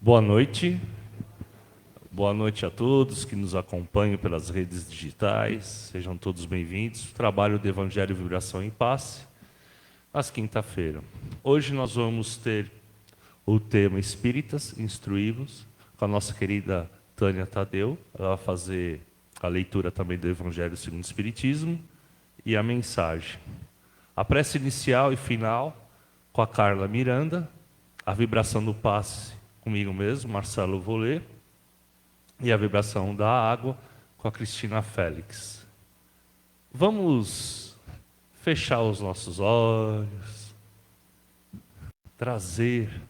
Boa noite. Boa noite a todos que nos acompanham pelas redes digitais. Sejam todos bem-vindos. Trabalho do Evangelho Vibração em Passe, às quinta-feira. Hoje nós vamos ter o tema Espíritas Instruí-vos, com a nossa querida Tânia Tadeu. Ela vai fazer a leitura também do Evangelho segundo o Espiritismo e a mensagem. A prece inicial e final com a Carla Miranda, a vibração do passe comigo mesmo, Marcelo Volê, e a vibração da água com a Cristina Félix. Vamos fechar os nossos olhos, trazer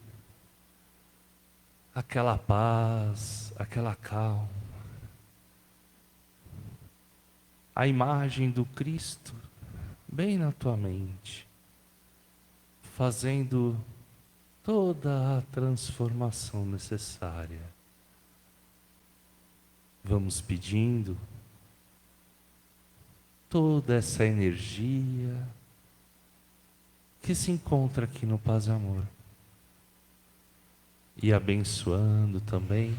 aquela paz, aquela calma, a imagem do Cristo bem na tua mente, fazendo toda a transformação necessária. Vamos pedindo toda essa energia que se encontra aqui no Paz e Amor. E abençoando também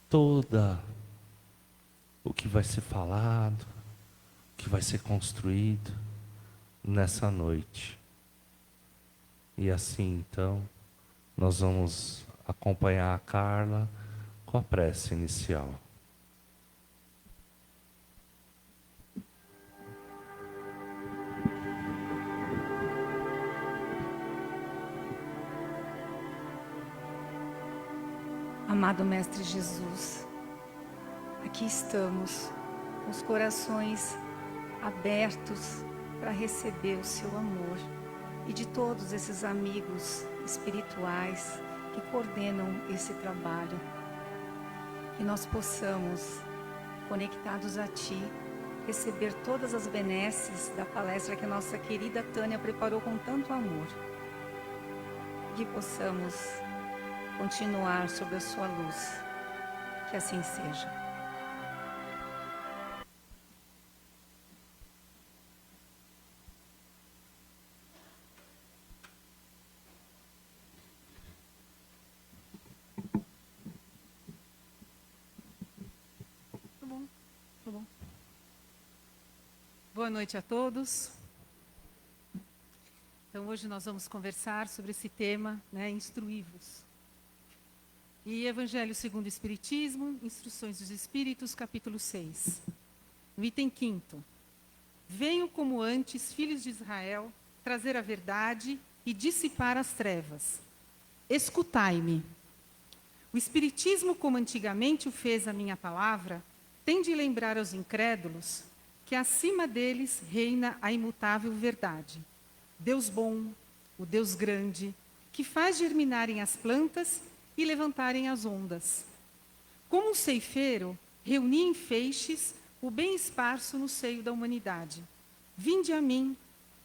toda o que vai ser falado, o que vai ser construído nessa noite. E assim, então, nós vamos acompanhar a Carla com a prece inicial. Amado Mestre Jesus, aqui estamos, com os corações abertos para receber o seu amor e de todos esses amigos espirituais que coordenam esse trabalho. Que nós possamos, conectados a Ti, receber todas as benesses da palestra que a nossa querida Tânia preparou com tanto amor. Que possamos continuar sob a sua luz. Que assim seja. Tá bom. Boa noite a todos. Então, hoje nós vamos conversar sobre esse tema, Instruí-vos. E Evangelho segundo o Espiritismo, Instruções dos Espíritos, capítulo 6. No item 5º. Venho como antes, filhos de Israel, trazer a verdade e dissipar as trevas. Escutai-me. O Espiritismo, como antigamente o fez a minha palavra, tem de lembrar aos incrédulos que acima deles reina a imutável verdade. Deus bom, o Deus grande, que faz germinarem as plantas e levantarem as ondas. Como um ceifeiro, reuni em feixes o bem esparso no seio da humanidade. Vinde a mim,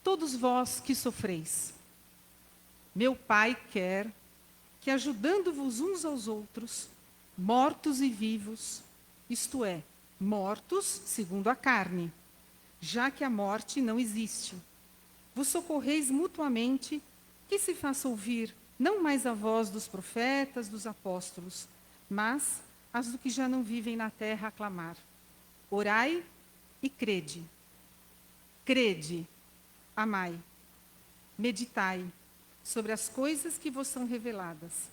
todos vós que sofreis. Meu Pai quer que, ajudando-vos uns aos outros, mortos e vivos, isto é, mortos segundo a carne, já que a morte não existe, vos socorreis mutuamente, que se faça ouvir não mais a voz dos profetas, dos apóstolos, mas as do que já não vivem na terra a clamar. Orai e crede. Crede, amai, meditai sobre as coisas que vos são reveladas.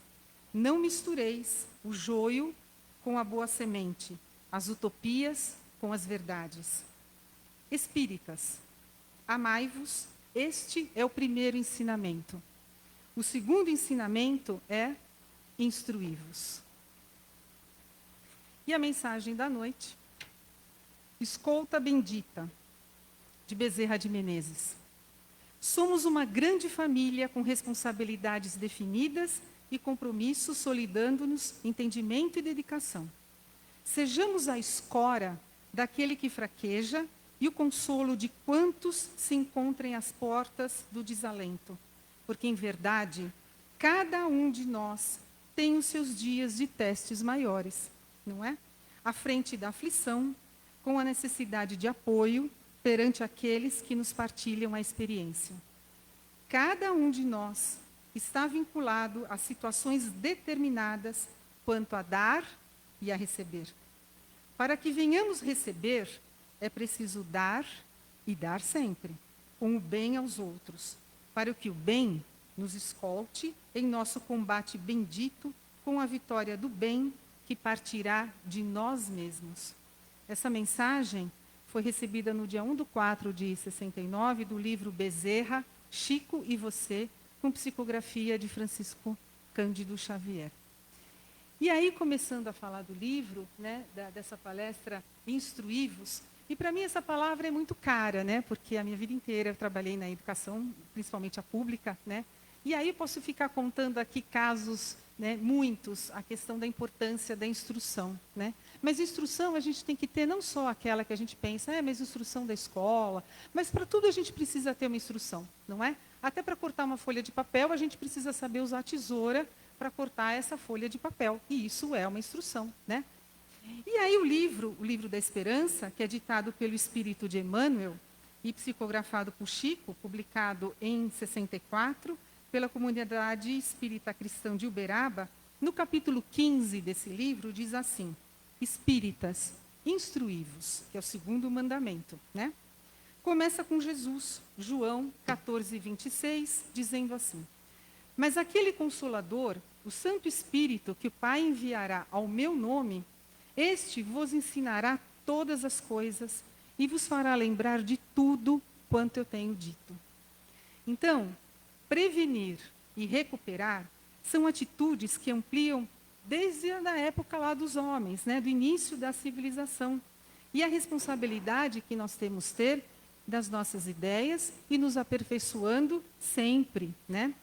Não mistureis o joio com a boa semente, as utopias com as verdades. Espíritas, amai-vos, este é o primeiro ensinamento. O segundo ensinamento é instruí-vos. E a mensagem da noite, escolta bendita, de Bezerra de Menezes. Somos uma grande família com responsabilidades definidas e compromissos solidando-nos entendimento e dedicação. Sejamos a escora daquele que fraqueja e o consolo de quantos se encontrem às portas do desalento. Porque, em verdade, cada um de nós tem os seus dias de testes maiores, não é? À frente da aflição, com a necessidade de apoio perante aqueles que nos partilham a experiência. Cada um de nós está vinculado a situações determinadas quanto a dar e a receber. Para que venhamos receber, é preciso dar e dar sempre, com o bem aos outros, para que o bem nos escolte em nosso combate bendito com a vitória do bem que partirá de nós mesmos. Essa mensagem foi recebida no dia 1/4 de 69, do livro Bezerra, Chico e Você, com psicografia de Francisco Cândido Xavier. E aí, começando a falar do livro, né, dessa palestra Instruí-vos, e para mim essa palavra é muito cara, né, porque a minha vida inteira eu trabalhei na educação, principalmente a pública, né, e aí eu posso ficar contando aqui casos, né, muitos, a questão da importância da instrução, né. Mas instrução a gente tem que ter não só aquela que a gente pensa, mas instrução da escola, mas para tudo a gente precisa ter uma instrução, não é? Até para cortar uma folha de papel, a gente precisa saber usar a tesoura para cortar essa folha de papel, e isso é uma instrução, né? E aí o livro da Esperança, que é ditado pelo Espírito de Emmanuel e psicografado por Chico, publicado em 64, pela Comunidade Espírita Cristã de Uberaba, no capítulo 15 desse livro, diz assim: Espíritas, instruí-vos, que é o segundo mandamento, né? Começa com Jesus, João 14:26, dizendo assim: Mas aquele Consolador, o Santo Espírito, que o Pai enviará ao meu nome, este vos ensinará todas as coisas e vos fará lembrar de tudo quanto eu tenho dito. Então, prevenir e recuperar são atitudes que ampliam desde a época lá dos homens, né, do início da civilização. E a responsabilidade que nós temos ter das nossas ideias e nos aperfeiçoando sempre, né?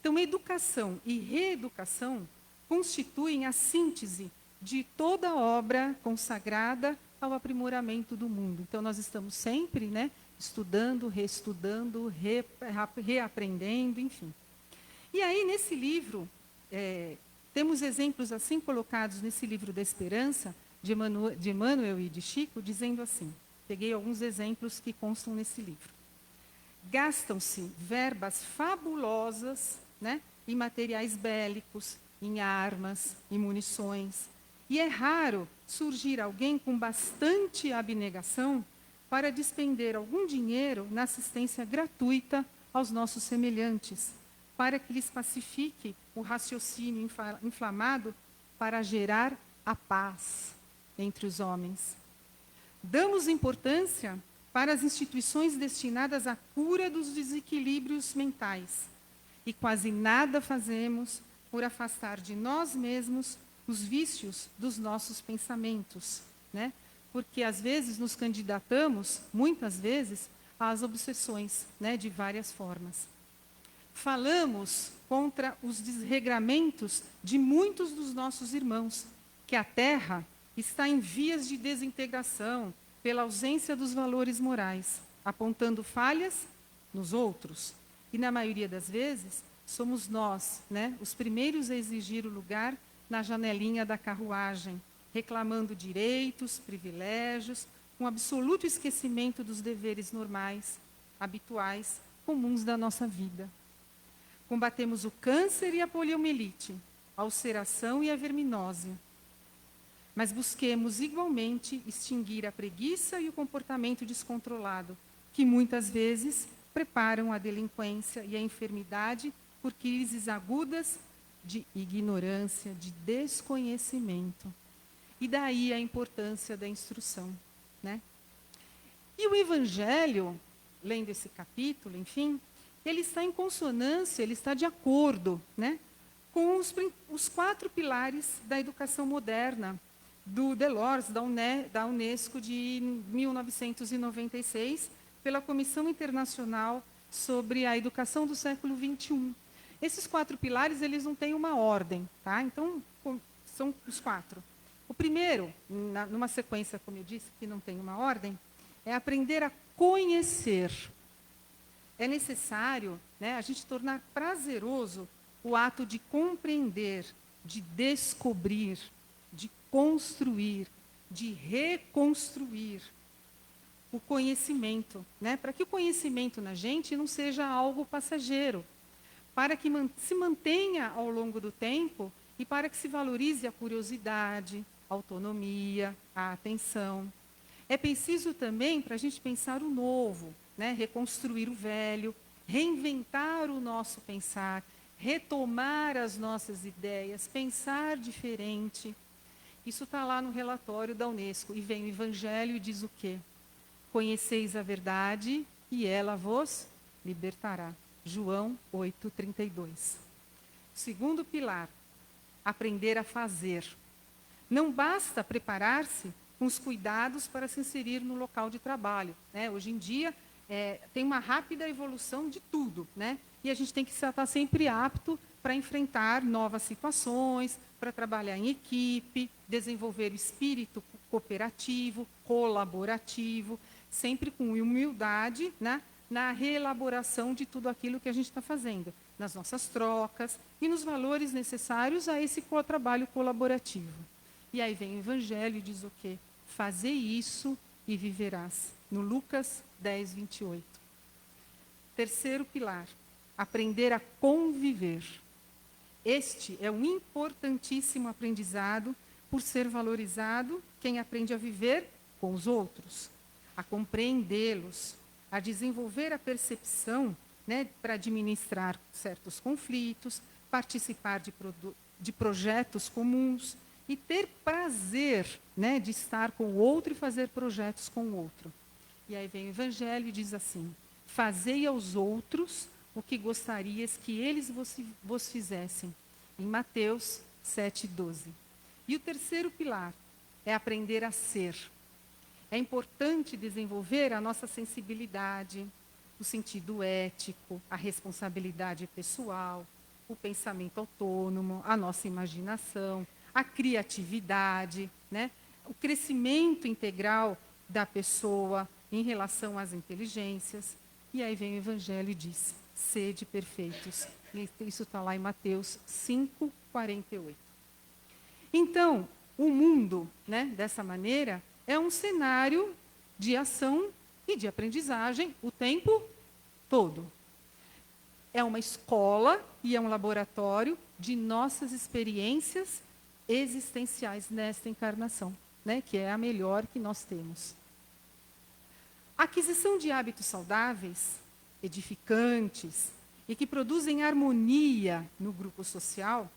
Então, educação e reeducação constituem a síntese de toda a obra consagrada ao aprimoramento do mundo. Então, nós estamos sempre, né, estudando, reestudando, reaprendendo, enfim. E aí, nesse livro, temos exemplos assim colocados nesse livro da Esperança, de Emmanuel e de Chico, dizendo assim, peguei alguns exemplos que constam nesse livro. Gastam-se verbas fabulosas, né, em materiais bélicos, em armas, em munições. E é raro surgir alguém com bastante abnegação para despender algum dinheiro na assistência gratuita aos nossos semelhantes, para que lhes pacifique o raciocínio inflamado para gerar a paz entre os homens. Damos importância para as instituições destinadas à cura dos desequilíbrios mentais e quase nada fazemos por afastar de nós mesmos os vícios dos nossos pensamentos, né? Porque às vezes nos candidatamos, muitas vezes, às obsessões, né, de várias formas. Falamos contra os desregramentos de muitos dos nossos irmãos, que a Terra está em vias de desintegração pela ausência dos valores morais, apontando falhas nos outros. E, na maioria das vezes, somos nós, né, os primeiros a exigir o lugar na janelinha da carruagem, reclamando direitos, privilégios, com absoluto esquecimento dos deveres normais, habituais, comuns da nossa vida. Combatemos o câncer e a poliomielite, a ulceração e a verminose. Mas busquemos igualmente extinguir a preguiça e o comportamento descontrolado, que muitas vezes preparam a delinquência e a enfermidade por crises agudas de ignorância, de desconhecimento. E daí a importância da instrução, né? E o Evangelho, lendo esse capítulo, enfim, ele está em consonância, ele está de acordo, né, com os 4 pilares da educação moderna, do Delors, da Unesco, de 1996, pela Comissão Internacional sobre a Educação do Século XXI. Esses 4 pilares, eles não têm uma ordem, tá? Então, são os 4. O primeiro, numa sequência, como eu disse, que não tem uma ordem, é aprender a conhecer. É necessário, né, a gente tornar prazeroso o ato de compreender, de descobrir, de construir, de reconstruir o conhecimento, né? Para que o conhecimento na gente não seja algo passageiro. para que se mantenha ao longo do tempo e para que se valorize a curiosidade, a autonomia, a atenção. É preciso também para a gente pensar o novo, né? Reconstruir o velho, reinventar o nosso pensar, retomar as nossas ideias, pensar diferente. Isso está lá no relatório da Unesco. E vem o Evangelho e diz o quê? Conheceis a verdade e ela vos libertará. João 8:32. Segundo pilar, aprender a fazer. Não basta preparar-se com os cuidados para se inserir no local de trabalho, né? Hoje em dia, tem uma rápida evolução de tudo, né? E a gente tem que estar sempre apto para enfrentar novas situações, para trabalhar em equipe, desenvolver o espírito cooperativo, colaborativo, sempre com humildade, né? Na reelaboração de tudo aquilo que a gente está fazendo, nas nossas trocas e nos valores necessários a esse trabalho colaborativo. E aí vem o Evangelho e diz o quê? Fazei isso e viverás. No Lucas 10:28. Terceiro pilar, aprender a conviver. Este é um importantíssimo aprendizado por ser valorizado quem aprende a viver com os outros, a compreendê-los, a desenvolver a percepção, né, para administrar certos conflitos, participar de projetos comuns e ter prazer, né, de estar com o outro e fazer projetos com o outro. E aí vem o Evangelho e diz assim: fazei aos outros o que gostarias que eles vos fizessem. Em Mateus 7:12. E o terceiro pilar é aprender a ser. É importante desenvolver a nossa sensibilidade, o sentido ético, a responsabilidade pessoal, o pensamento autônomo, a nossa imaginação, a criatividade, né? O crescimento integral da pessoa em relação às inteligências. E aí vem o Evangelho e diz: sede perfeitos. Isso está lá em Mateus 5:48. Então, o mundo, né, dessa maneira, é um cenário de ação e de aprendizagem o tempo todo. É uma escola e é um laboratório de nossas experiências existenciais nesta encarnação, né, que é a melhor que nós temos. A aquisição de hábitos saudáveis, edificantes e que produzem harmonia no grupo social,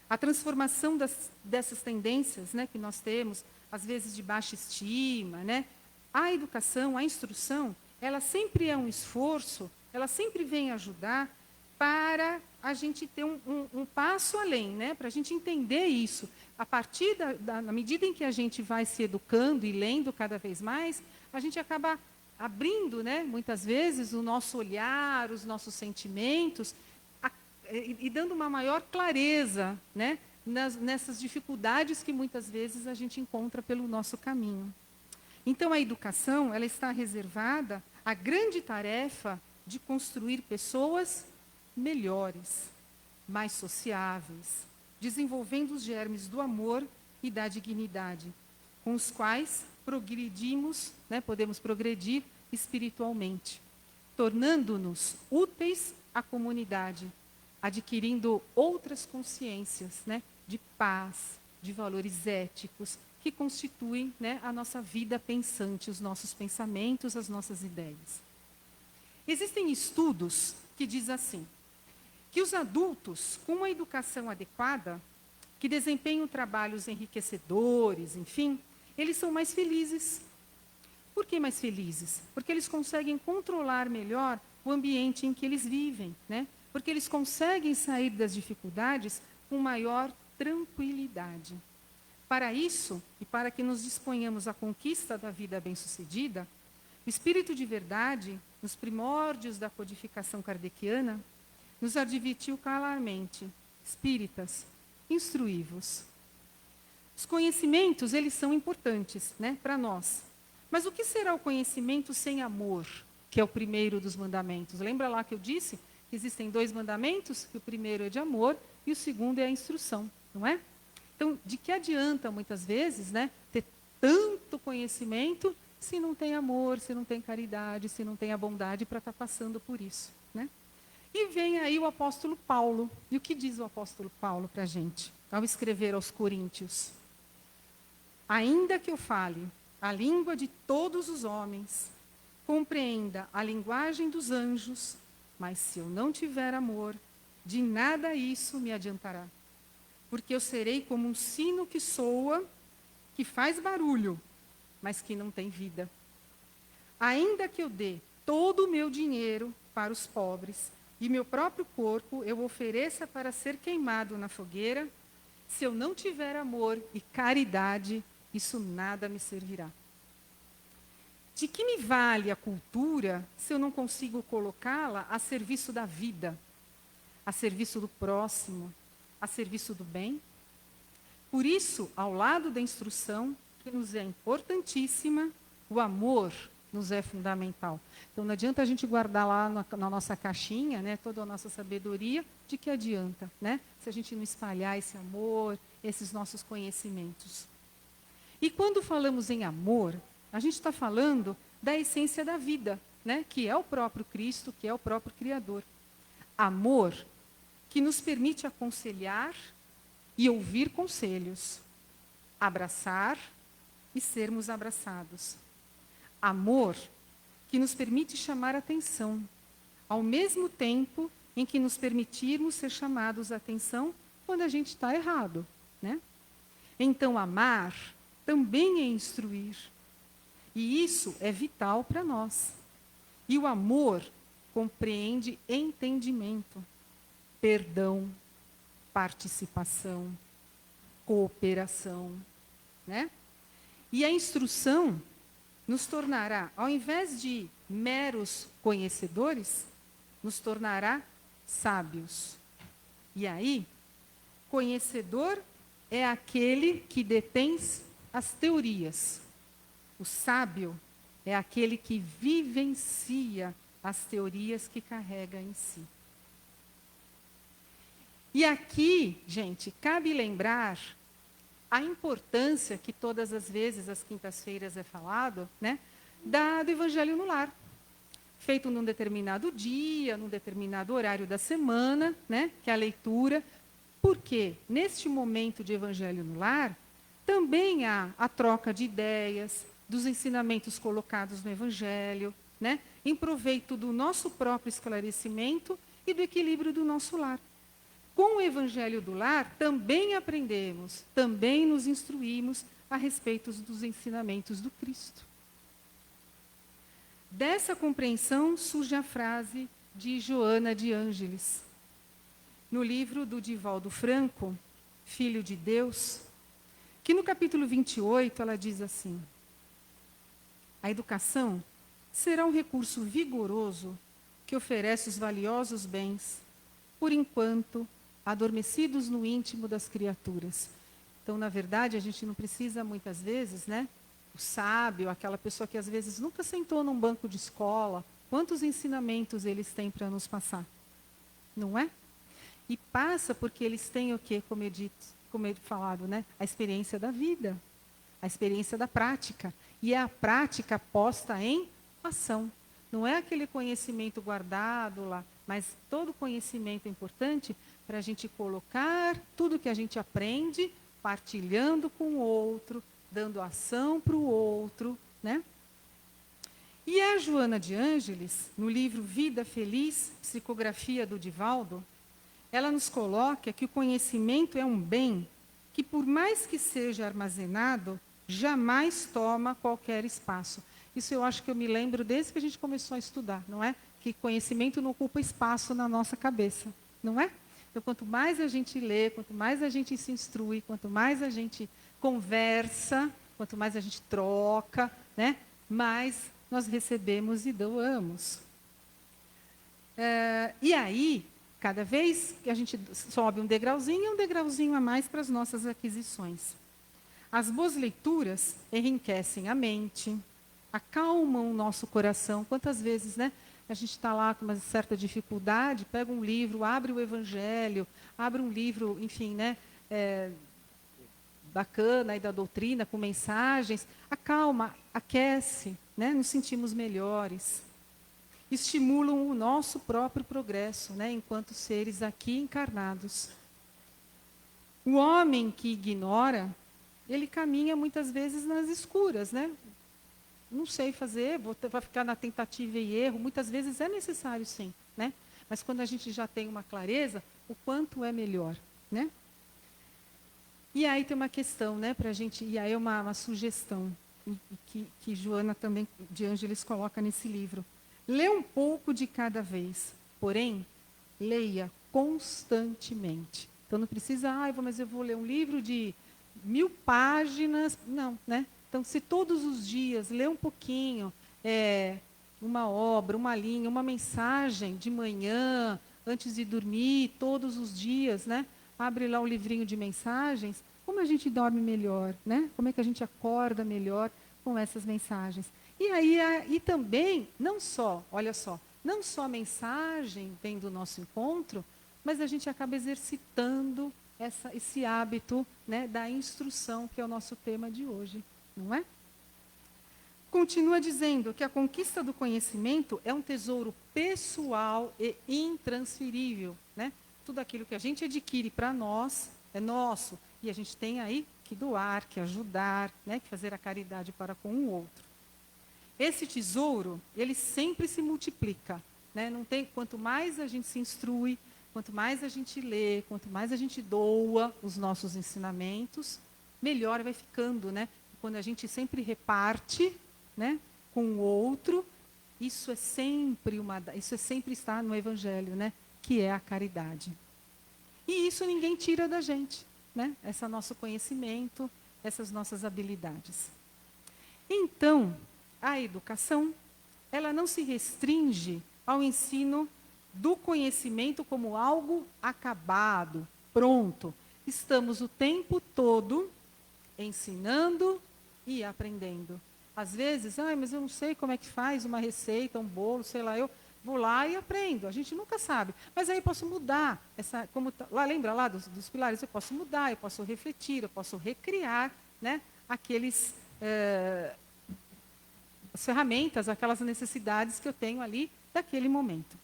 a transformação dessas tendências, né, que nós temos, às vezes de baixa estima, né, a educação, a instrução, ela sempre é um esforço, ela sempre vem ajudar para a gente ter um passo além, né, para a gente entender isso. A partir na medida em que a gente vai se educando e lendo cada vez mais, a gente acaba abrindo, né, muitas vezes, o nosso olhar, os nossos sentimentos, e dando uma maior clareza, né, nessas dificuldades que muitas vezes a gente encontra pelo nosso caminho. Então, a educação, ela está reservada à grande tarefa de construir pessoas melhores, mais sociáveis, desenvolvendo os germes do amor e da dignidade, com os quais progredimos, né, podemos progredir espiritualmente, tornando-nos úteis à comunidade, adquirindo outras consciências, né, de paz, de valores éticos, que constituem, né, a nossa vida pensante, os nossos pensamentos, as nossas ideias. Existem estudos que dizem assim, que os adultos com uma educação adequada, que desempenham trabalhos enriquecedores, enfim, eles são mais felizes. Por que mais felizes? Porque eles conseguem controlar melhor o ambiente em que eles vivem, né? Porque eles conseguem sair das dificuldades com maior tranquilidade. Para isso, e para que nos disponhamos à conquista da vida bem-sucedida, o Espírito de Verdade, nos primórdios da codificação kardeciana, nos advertiu claramente: espíritas, instruí-vos. Os conhecimentos, eles são importantes, né, para nós. Mas o que será o conhecimento sem amor, que é o primeiro dos mandamentos? Lembra lá que eu disse que existem 2 mandamentos? Que o primeiro é de amor e o segundo é a instrução, não é? Então, de que adianta, muitas vezes, né, ter tanto conhecimento se não tem amor, se não tem caridade, se não tem a bondade para estar passando por isso, né? E vem aí o apóstolo Paulo. E o que diz o apóstolo Paulo para a gente, ao escrever aos Coríntios? Ainda que eu fale a língua de todos os homens, compreenda a linguagem dos anjos, mas se eu não tiver amor, de nada isso me adiantará. Porque eu serei como um sino que soa, que faz barulho, mas que não tem vida. Ainda que eu dê todo o meu dinheiro para os pobres e meu próprio corpo eu ofereça para ser queimado na fogueira, se eu não tiver amor e caridade, isso nada me servirá. De que me vale a cultura se eu não consigo colocá-la a serviço da vida, a serviço do próximo, a serviço do bem? Por isso, ao lado da instrução, que nos é importantíssima, o amor nos é fundamental. Então, não adianta a gente guardar lá na nossa caixinha, né, toda a nossa sabedoria, de que adianta, né, se a gente não espalhar esse amor, esses nossos conhecimentos. E quando falamos em amor, a gente está falando da essência da vida, né, que é o próprio Cristo, que é o próprio Criador. Amor que nos permite aconselhar e ouvir conselhos, abraçar e sermos abraçados. Amor que nos permite chamar atenção, ao mesmo tempo em que nos permitirmos ser chamados a atenção quando a gente está errado, né? Então, amar também é instruir. E isso é vital para nós. E o amor compreende entendimento, perdão, participação, cooperação, né? E a instrução nos tornará, ao invés de meros conhecedores, nos tornará sábios. E aí, conhecedor é aquele que detém as teorias. O sábio é aquele que vivencia as teorias que carrega em si. E aqui, gente, cabe lembrar a importância que todas as vezes, às quintas-feiras é falado, né, do Evangelho no Lar. Feito num determinado dia, num determinado horário da semana, né, que é a leitura. Porque neste momento de Evangelho no Lar, também há a troca de ideias, dos ensinamentos colocados no Evangelho, né, em proveito do nosso próprio esclarecimento e do equilíbrio do nosso lar. Com o Evangelho do Lar, também aprendemos, também nos instruímos a respeito dos ensinamentos do Cristo. Dessa compreensão surge a frase de Joana de Ângeles, no livro do Divaldo Franco, Filho de Deus, que no capítulo 28 ela diz assim: a educação será um recurso vigoroso que oferece os valiosos bens, por enquanto adormecidos no íntimo das criaturas. Então, na verdade, a gente não precisa muitas vezes, né? O sábio, aquela pessoa que às vezes nunca sentou num banco de escola, quantos ensinamentos eles têm para nos passar? Não é? E passa porque eles têm o quê? Como eu falado, né? A experiência da vida, a experiência da prática. E é a prática posta em ação. Não é aquele conhecimento guardado lá, mas todo conhecimento é importante para a gente colocar tudo que a gente aprende, partilhando com o outro, dando ação para o outro, né? E a Joana de Ângeles, no livro Vida Feliz, Psicografia do Divaldo, ela nos coloca que o conhecimento é um bem que, por mais que seja armazenado, jamais toma qualquer espaço. Isso eu acho que eu me lembro desde que a gente começou a estudar, não é? Que conhecimento não ocupa espaço na nossa cabeça, não é? Então, quanto mais a gente lê, quanto mais a gente se instrui, quanto mais a gente conversa, quanto mais a gente troca, né? Mais nós recebemos e doamos. E aí, cada vez que a gente sobe um degrauzinho a mais para as nossas aquisições. As boas leituras enriquecem a mente, acalmam o nosso coração. Quantas vezes, né? A gente está lá com uma certa dificuldade, pega um livro, abre o Evangelho, abre um livro, enfim, né? Bacana aí da doutrina, com mensagens, acalma, aquece, né? Nos sentimos melhores. estimulam o nosso próprio progresso, né, enquanto seres aqui encarnados. O homem que ignora, ele caminha muitas vezes nas escuras, né? Não sei fazer, vai ficar na tentativa e erro. Muitas vezes é necessário, sim, né? Mas quando a gente já tem uma clareza, o quanto é melhor, né? E aí tem uma questão, né, para a gente, e aí é uma sugestão que Joana também de Ângeles coloca nesse livro. Lê um pouco de cada vez, porém, leia constantemente. Então não precisa, mas eu vou ler um livro de 1000 páginas, não, né? Então, se todos os dias lê um pouquinho, uma obra, uma linha, uma mensagem de manhã, antes de dormir, todos os dias, né? Abre lá o livrinho de mensagens, como a gente dorme melhor, né? Como é que a gente acorda melhor com essas mensagens. E aí, e também, não só, olha só, não só a mensagem vem do nosso encontro, mas a gente acaba exercitando esse hábito, né, da instrução, que é o nosso tema de hoje. Não é? Continua dizendo que a conquista do conhecimento é um tesouro pessoal e intransferível, né? Tudo aquilo que a gente adquire para nós é nosso e a gente tem aí que doar, que ajudar, né? Que fazer a caridade para com o outro. Esse tesouro, ele sempre se multiplica, né? Não tem, quanto mais a gente se instrui, quanto mais a gente lê, quanto mais a gente doa os nossos ensinamentos, melhor vai ficando, né? Quando a gente sempre reparte, né, com o outro, isso é sempre estar no Evangelho, né, que é a caridade. E isso ninguém tira da gente, né? Esse nosso conhecimento, essas nossas habilidades. Então, a educação, ela não se restringe ao ensino do conhecimento como algo acabado, pronto. Estamos o tempo todo ensinando e aprendendo. Às vezes, mas eu não sei como é que faz uma receita, um bolo, sei lá, eu vou lá e aprendo. A gente nunca sabe. Mas aí eu posso mudar. Lembra lá dos pilares? Eu posso mudar, eu posso refletir, eu posso recriar, né, as ferramentas, aquelas necessidades que eu tenho ali daquele momento.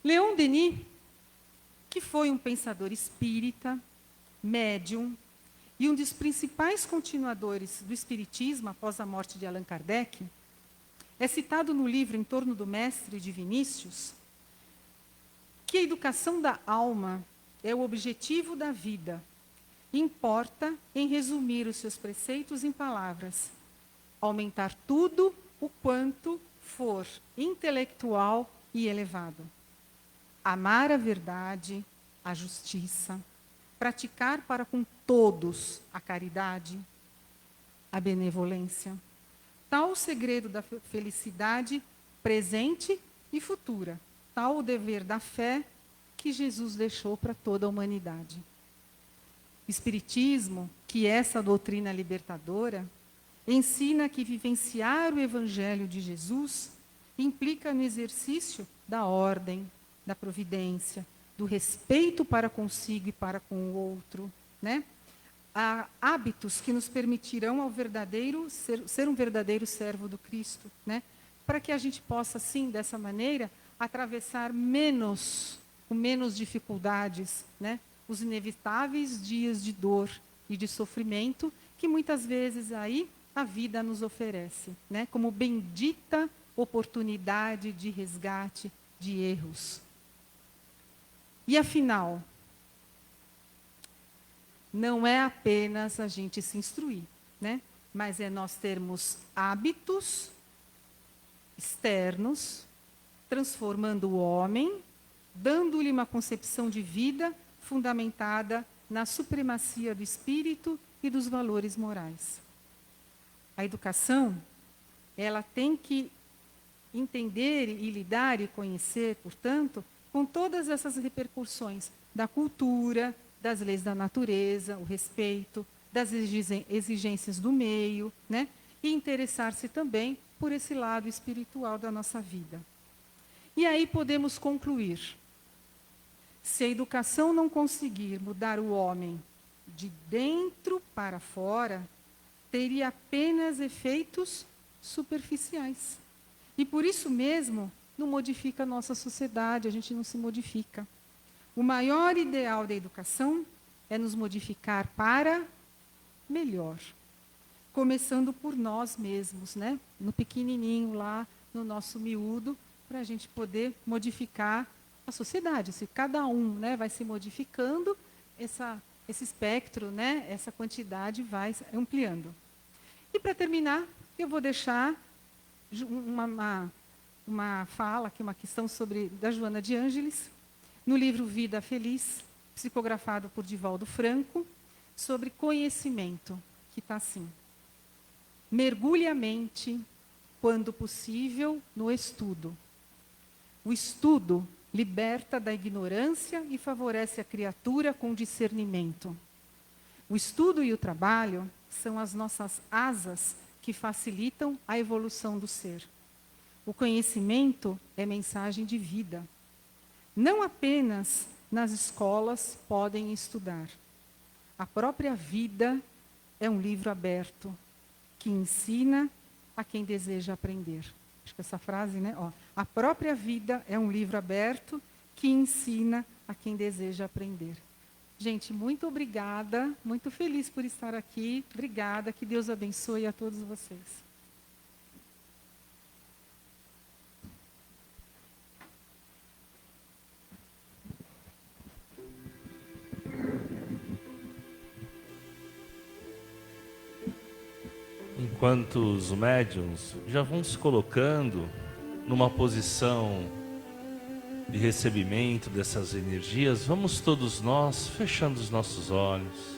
Leon Denis, que foi um pensador espírita, médium, e um dos principais continuadores do Espiritismo após a morte de Allan Kardec, é citado no livro Em Torno do Mestre de Vinícius, que a educação da alma é o objetivo da vida. Importa em resumir os seus preceitos em palavras, aumentar tudo o quanto for intelectual e elevado. Amar a verdade, a justiça, praticar para com todos a caridade, a benevolência. Tal o segredo da felicidade presente e futura. Tal o dever da fé que Jesus deixou para toda a humanidade. O Espiritismo, que é essa doutrina libertadora, ensina que vivenciar o Evangelho de Jesus implica no exercício da ordem, da providência, do respeito para consigo e para com o outro, né? Há hábitos que nos permitirão ser um verdadeiro servo do Cristo, né? Para que a gente possa, assim, dessa maneira, atravessar com menos dificuldades, né? Os inevitáveis dias de dor e de sofrimento que muitas vezes aí a vida nos oferece, né? Como bendita oportunidade de resgate de erros. E afinal, não é apenas a gente se instruir, né? Mas é nós termos hábitos externos, transformando o homem, dando-lhe uma concepção de vida fundamentada na supremacia do espírito e dos valores morais. A educação, ela tem que entender e lidar e conhecer, portanto, com todas essas repercussões da cultura, das leis da natureza, o respeito, das exigências do meio, né? E interessar-se também por esse lado espiritual da nossa vida. E aí podemos concluir. Se a educação não conseguir mudar o homem de dentro para fora, teria apenas efeitos superficiais. E por isso mesmo, não modifica a nossa sociedade, a gente não se modifica. O maior ideal da educação é nos modificar para melhor. Começando por nós mesmos, né? No pequenininho lá, no nosso miúdo, para a gente poder modificar a sociedade. Se cada um, né, vai se modificando, esse espectro, né, essa quantidade vai ampliando. E para terminar, eu vou deixar uma fala, aqui, uma questão da Joana de Ângeles, no livro Vida Feliz, psicografado por Divaldo Franco, sobre conhecimento, que está assim: mergulhe a mente, quando possível, no estudo. O estudo liberta da ignorância e favorece a criatura com discernimento. O estudo e o trabalho são as nossas asas que facilitam a evolução do ser. O conhecimento é mensagem de vida. Não apenas nas escolas podem estudar. A própria vida é um livro aberto que ensina a quem deseja aprender. Acho que essa frase, né? Ó, a própria vida é um livro aberto que ensina a quem deseja aprender. Gente, muito obrigada, muito feliz por estar aqui. Obrigada, que Deus abençoe a todos vocês. Enquanto os médiuns já vão se colocando numa posição de recebimento dessas energias, vamos todos nós fechando os nossos olhos,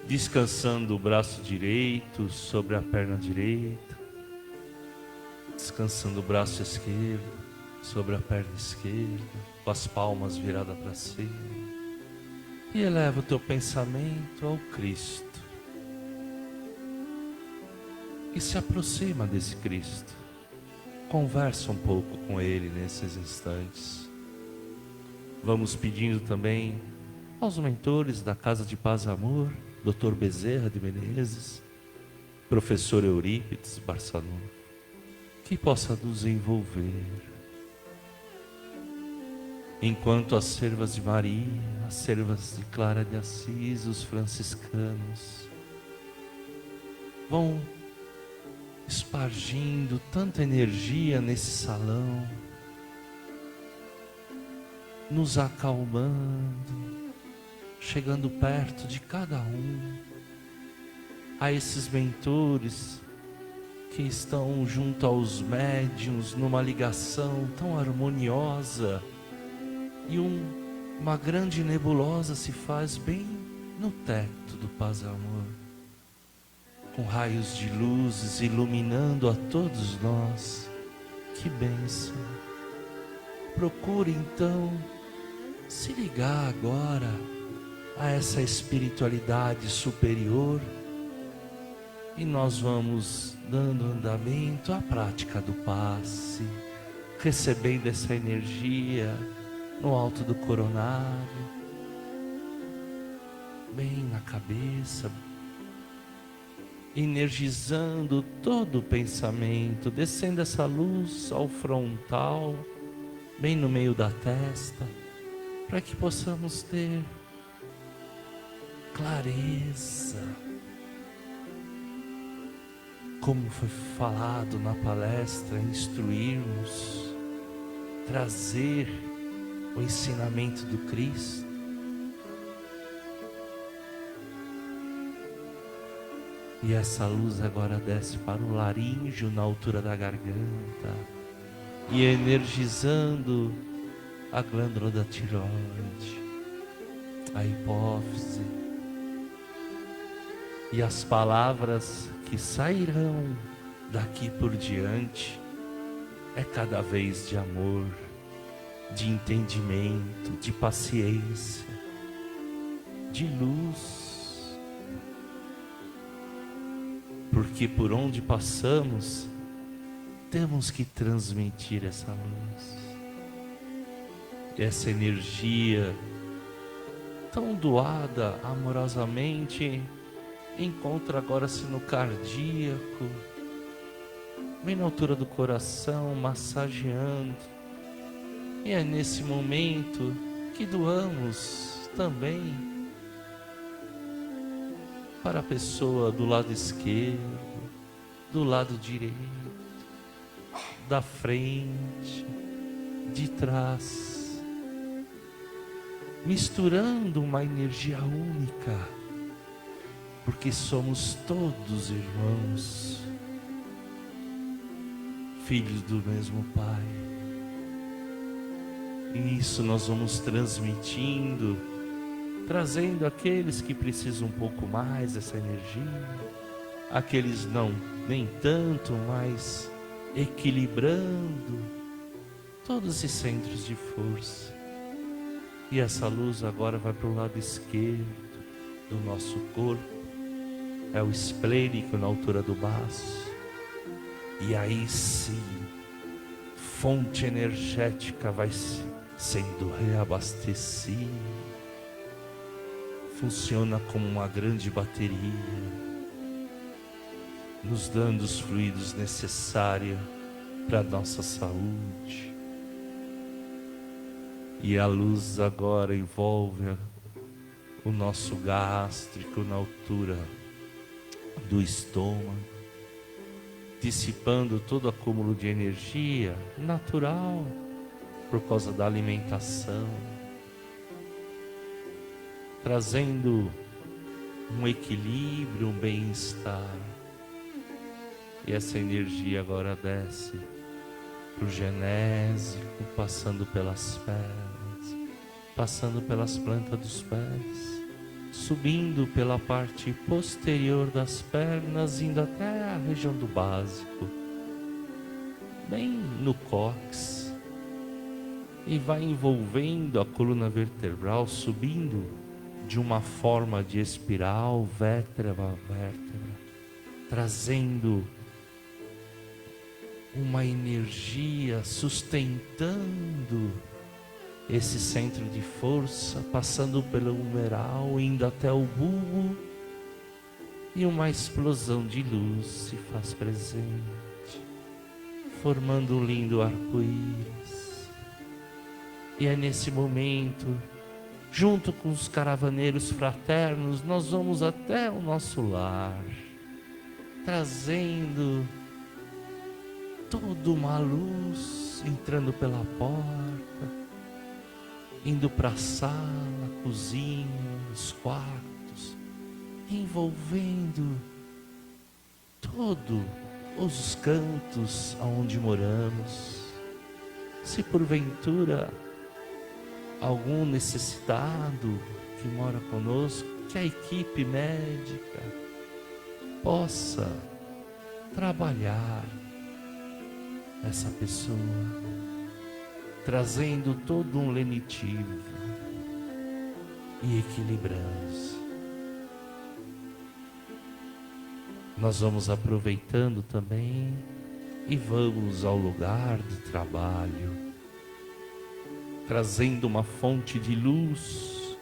descansando o braço direito sobre a perna direita, descansando o braço esquerdo sobre a perna esquerda, com as palmas viradas para cima, e eleva o teu pensamento ao Cristo. E se aproxima desse Cristo. Conversa um pouco com Ele nesses instantes. Vamos pedindo também aos mentores da Casa de Paz e Amor, Dr. Bezerra de Menezes, Professor Eurípides Barçanufo, que possa nos envolver. Enquanto as servas de Maria, as servas de Clara de Assis, os franciscanos, vão espargindo tanta energia nesse salão, nos acalmando, chegando perto de cada um, a esses mentores que estão junto aos médiuns numa ligação tão harmoniosa, e uma grande nebulosa se faz bem no teto do Paz e Amor, com raios de luzes iluminando a todos nós. Que bênção! Procure então se ligar agora a essa espiritualidade superior, e nós vamos dando andamento à prática do passe, recebendo essa energia no alto do coronário, bem na cabeça, energizando todo o pensamento, descendo essa luz ao frontal, bem no meio da testa, para que possamos ter clareza, como foi falado na palestra, instruirmos, trazer o ensinamento do Cristo. E essa luz agora desce para o laríngeo, na altura da garganta, e energizando a glândula da tireoide, a hipófise, e as palavras que sairão daqui por diante é cada vez de amor, de entendimento, de paciência, de luz. Porque por onde passamos, temos que transmitir essa luz. Essa energia tão doada amorosamente encontra agora-se no cardíaco, bem na altura do coração, massageando. E é nesse momento que doamos também para a pessoa do lado esquerdo, do lado direito, da frente, de trás, misturando uma energia única, porque somos todos irmãos, filhos do mesmo Pai. E isso nós vamos transmitindo, trazendo aqueles que precisam um pouco mais dessa energia, aqueles não, nem tanto, mas equilibrando todos esses centros de força. E essa luz agora vai para o lado esquerdo do nosso corpo, é o esplênico na altura do baço. E aí sim, fonte energética vai sendo reabastecida, funciona como uma grande bateria, nos dando os fluidos necessários para a nossa saúde. E a luz agora envolve o nosso gástrico na altura do estômago, dissipando todo acúmulo de energia natural por causa da alimentação, trazendo um equilíbrio, um bem-estar. E essa energia agora desce para o genésico, passando pelas pernas, passando pelas plantas dos pés, subindo pela parte posterior das pernas, indo até a região do básico, bem no cóccix, e vai envolvendo a coluna vertebral, subindo de uma forma de espiral, vértebra a vértebra, trazendo uma energia, sustentando esse centro de força, passando pelo umeral, indo até o bulbo, e uma explosão de luz se faz presente, formando um lindo arco-íris. E é nesse momento, junto com os caravaneiros fraternos, nós vamos até o nosso lar, trazendo toda uma luz, entrando pela porta, indo para a sala, cozinha, os quartos, envolvendo todos os cantos aonde moramos. Se porventura algum necessitado que mora conosco, que a equipe médica possa trabalhar essa pessoa, trazendo todo um lenitivo e equilibrando-se. Nós vamos aproveitando também e vamos ao lugar de trabalho, trazendo uma fonte de luz,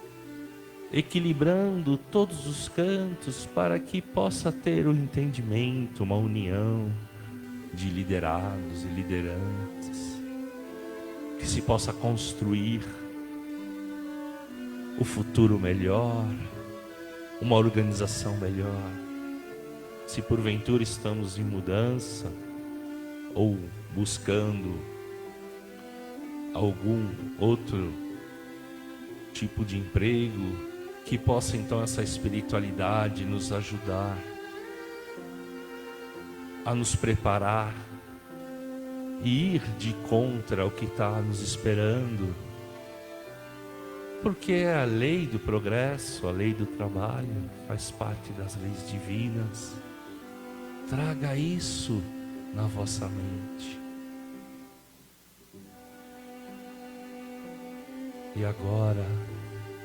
equilibrando todos os cantos para que possa ter um entendimento, uma união de liderados e liderantes, que se possa construir o futuro melhor, uma organização melhor. Se porventura estamos em mudança ou buscando algum outro tipo de emprego, que possa então essa espiritualidade nos ajudar a nos preparar e ir de contra o que está nos esperando, porque é a lei do progresso, a lei do trabalho, faz parte das leis divinas. Traga isso na vossa mente. E agora,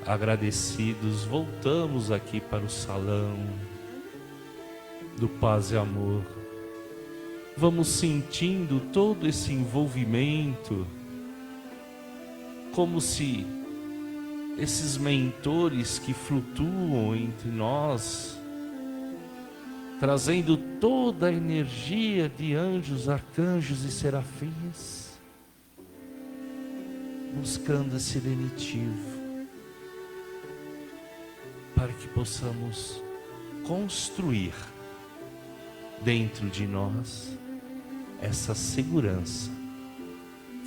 agradecidos, voltamos aqui para o salão do Paz e Amor. Vamos sentindo todo esse envolvimento, como se esses mentores que flutuam entre nós trazendo toda a energia de anjos, arcanjos e serafins, buscando esse lenitivo, para que possamos construir dentro de nós essa segurança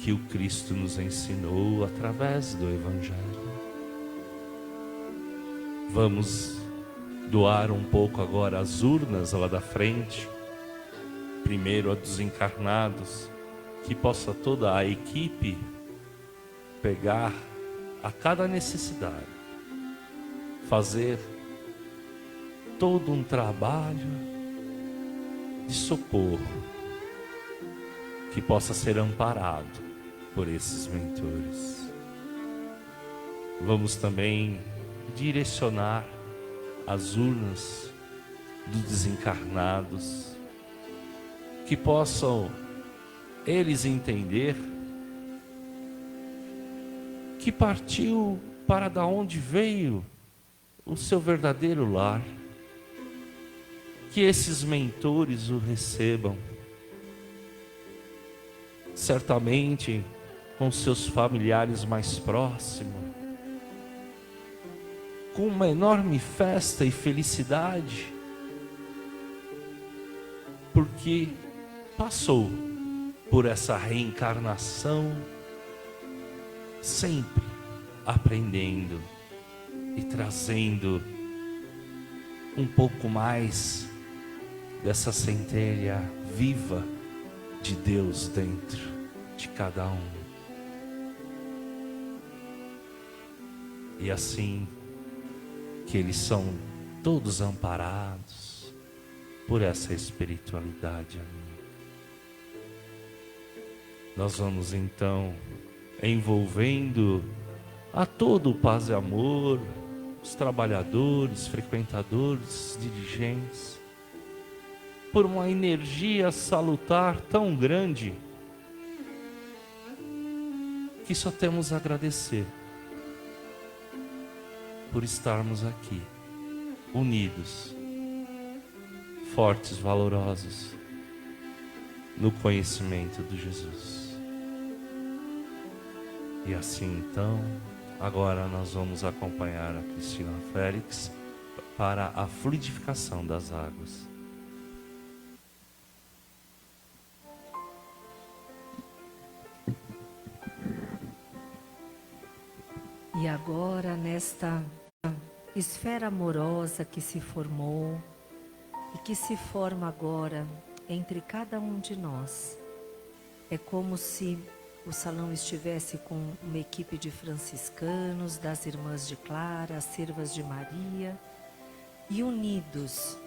que o Cristo nos ensinou através do Evangelho. Vamos doar um pouco agora as urnas lá da frente, primeiro a dos encarnados, que possa toda a equipe pegar a cada necessidade, fazer todo um trabalho de socorro que possa ser amparado por esses mentores. Vamos também direcionar as urnas dos desencarnados, que possam eles entender que partiu para da onde veio o seu verdadeiro lar, que esses mentores o recebam, certamente com seus familiares mais próximos, com uma enorme festa e felicidade, porque passou por essa reencarnação, sempre aprendendo e trazendo um pouco mais dessa centelha viva de Deus dentro de cada um. E assim que eles são todos amparados por essa espiritualidade amiga. Nós vamos então envolvendo a todo o paz e amor, os trabalhadores, frequentadores, dirigentes, por uma energia salutar tão grande, que só temos a agradecer por estarmos aqui, unidos, fortes, valorosos, no conhecimento de Jesus. E assim então, agora nós vamos acompanhar a Cristina Félix para a fluidificação das águas. E agora, nesta esfera amorosa que se formou e que se forma agora entre cada um de nós, é como se o salão estivesse com uma equipe de franciscanos, das irmãs de Clara, as servas de Maria, e unidos,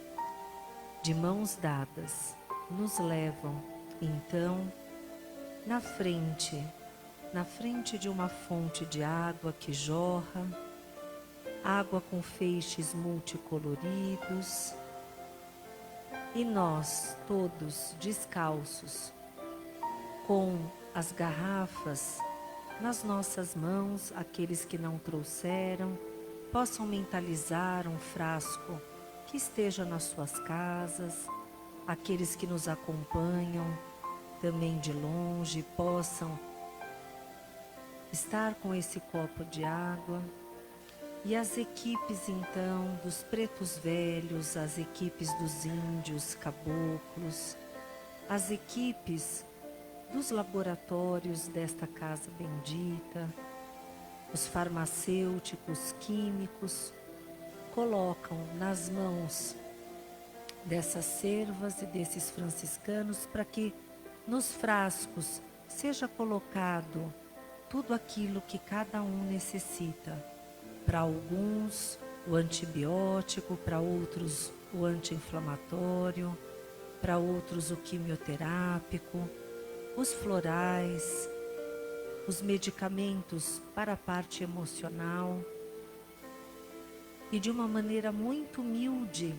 de mãos dadas, nos levam, então, na frente de uma fonte de água que jorra, água com feixes multicoloridos, e nós, todos descalços, com as garrafas nas nossas mãos, aqueles que não trouxeram, possam mentalizar um frasco que esteja nas suas casas, aqueles que nos acompanham também de longe, possam estar com esse copo de água. E as equipes então dos pretos velhos, as equipes dos índios caboclos, as equipes dos laboratórios desta casa bendita, os farmacêuticos, químicos, colocam nas mãos dessas servas e desses franciscanos para que nos frascos seja colocado tudo aquilo que cada um necessita. Para alguns o antibiótico, para outros o anti-inflamatório, para outros o quimioterápico, os florais, os medicamentos para a parte emocional. E de uma maneira muito humilde,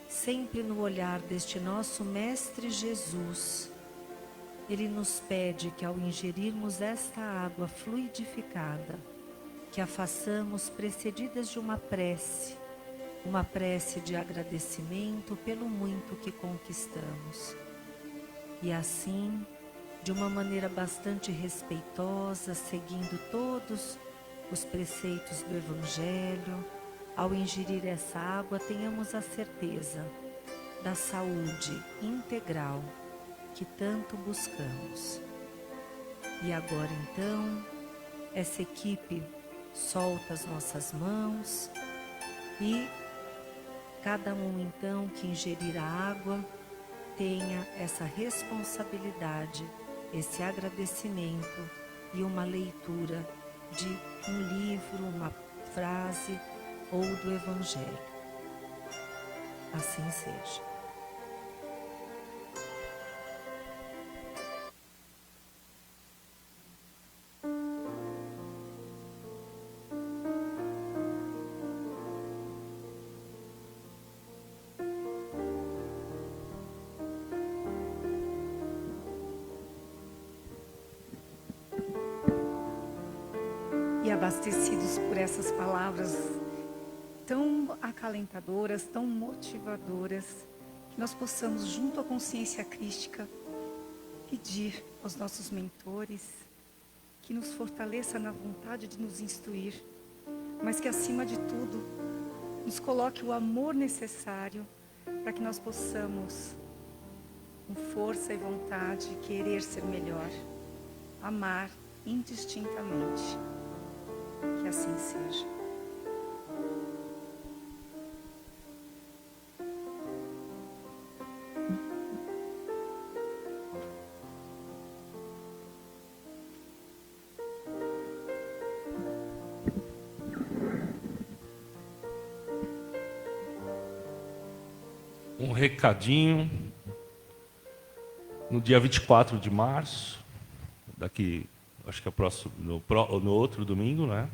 sempre no olhar deste nosso Mestre Jesus, Ele nos pede que ao ingerirmos esta água fluidificada, que a façamos precedidas de uma prece, uma prece de agradecimento pelo muito que conquistamos. E assim, de uma maneira bastante respeitosa, seguindo todos os preceitos do Evangelho, ao ingerir essa água, tenhamos a certeza da saúde integral que tanto buscamos. E agora então, essa equipe solta as nossas mãos e cada um então que ingerir a água tenha essa responsabilidade, esse agradecimento e uma leitura de um livro, uma frase ou do Evangelho. Assim seja. E abastecidos por essas palavras tão acalentadoras, tão motivadoras, que nós possamos, junto à consciência crística, pedir aos nossos mentores que nos fortaleça na vontade de nos instruir, mas que, acima de tudo, nos coloque o amor necessário para que nós possamos, com força e vontade, querer ser melhor, amar indistintamente. Que assim seja. Um recadinho. No dia 24 de março, daqui, acho que é o próximo, no outro domingo, né?